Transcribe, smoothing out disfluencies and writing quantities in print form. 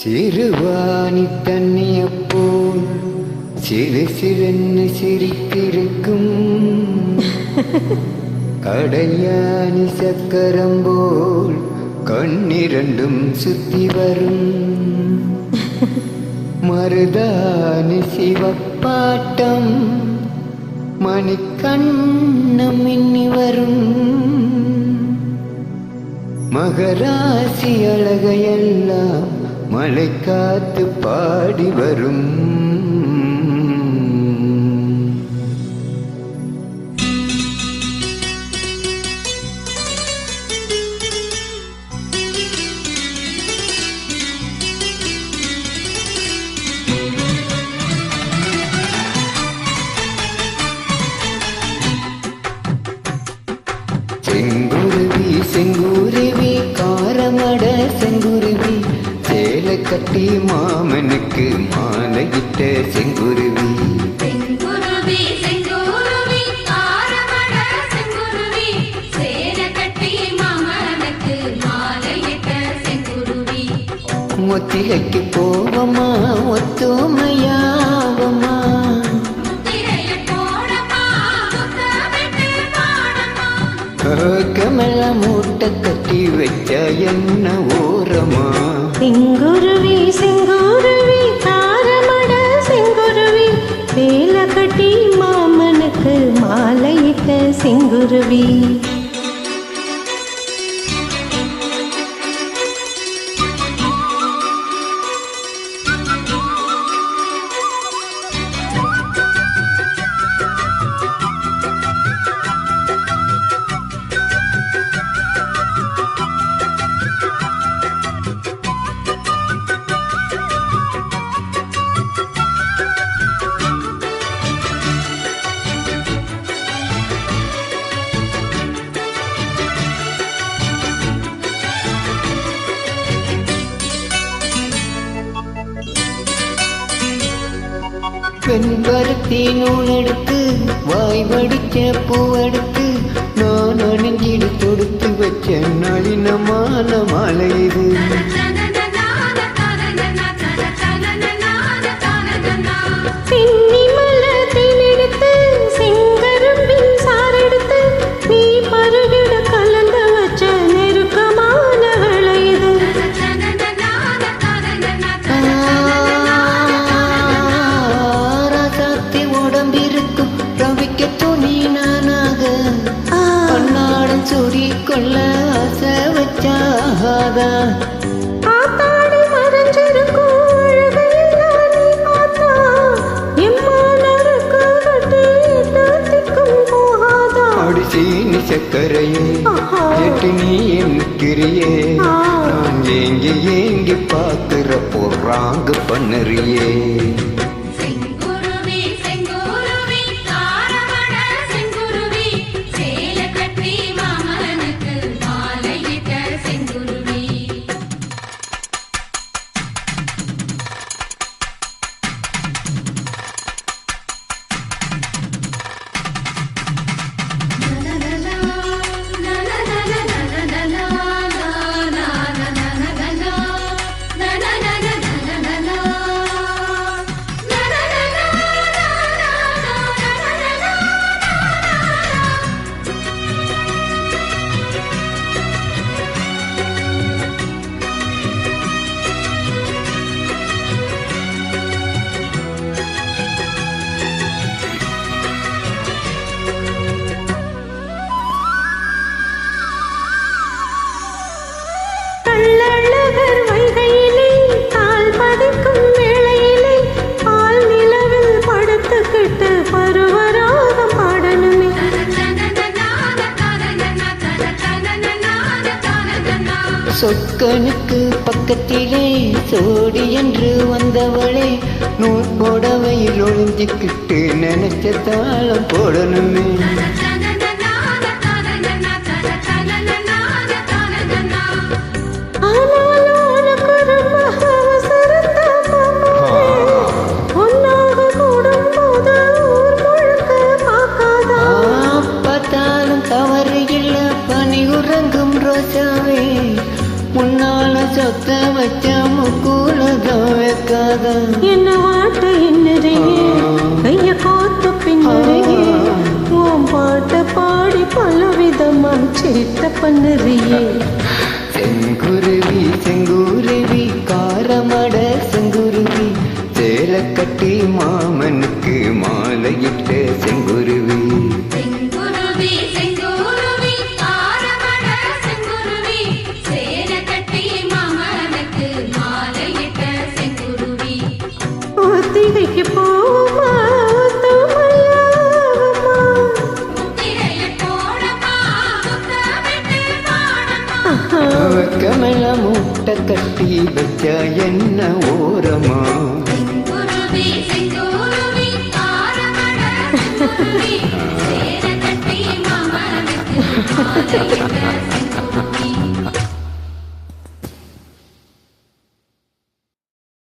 சிறுவாணி தண்ணியப்போல் சிறு சிறன்னு சிரித்திருக்கும் கடையாணி சக்கரம்போல் கண்ணிரண்டும் சுத்தி வரும் மருதாணி சிவப்பாட்டம் மணிக்கண்ணம் மின்னி வரும் மகராசி அழகையெல்லாம் மழை காத்து பாடி வரும். செங்குருவி செங்குருவி காரமட செங்குருவி சேலை கட்டி மாமனுக்கு மாலையிட்ட செங்குருவி. செங்குருவி செங்குருவி காரமட செங்குருவி சேலை கட்டி மாமனுக்கு மாலையிட்ட செங்குருவி. ஒத்திகைக்கு போவமா ஒத்துமையாவமா கமெல்லாம் மூட்டை கட்டி வச்ச என்ன ஓரமா. செங்குருவி செங்குருவி காரமட செங்குருவி வேலை கட்டி மாமனுக்கு மாலையிட்ட செங்குருவி. பெண்பருத்தி நூல் எடுத்து வாய் வடிச்ச பூவெடுத்து நான் அணிஞ்சிடு தொடுத்து வச்ச நளினமான மாலை இது. கொள்ள ஆசை வச்சாதா ஆத்தாடி மறைஞ்சிருக்கும் அழகையெல்லாம் நீ பார்த்தா எம்மானருக்கு கட்டி தாத்திக்கும் போகாதா. அடிசீனி சக்கரையே எட்டு நீ என்கிறியே நான் ஏங்கி ஏங்கி பார்க்கிற போறாங்க பண்ணுறியே. சொற்கனுக்கு பக்கத்திலே சோடி என்று வந்தவளே நூற்போடவையில் ஒளிஞ்சிக்கிட்டு நினைச்ச தாளம் போடணுமே. பார்த்தாலும் தவறு இல்லை பனி உறங்கும் ரோசாவே முன்னால சொத்த வச்ச முக்கூலதான் வைக்காத என்ன வாட்ட என்னறையே கைய கோத்து பின்னறையே உன் பாட்ட பாடி பல விதமா சேட்ட பண்ணுறியே செங்குருவி செங்குருவி காரமட செங்குருவி சேலை கட்டி மாமனுக்கு மாலையிட்ட செங்குருவி செங்குருவி செங்குருவி ஆரமட செங்குருவி சேலை கட்டி மாமனுக்கு மாலையிட்ட செங்குருவி ஒத்திகைக்கு போமா தமிழாமா முத்திரைய போடமா முத்தமிட்டு பாடமா கமல மூட்டை கட்டி வச்ச என்ன ஓரமா செங்குருவி செங்குருவி ஆரமட செங்குருவி சேலை கட்டி மாமனுக்கு மாலையிட்ட செங்குருவி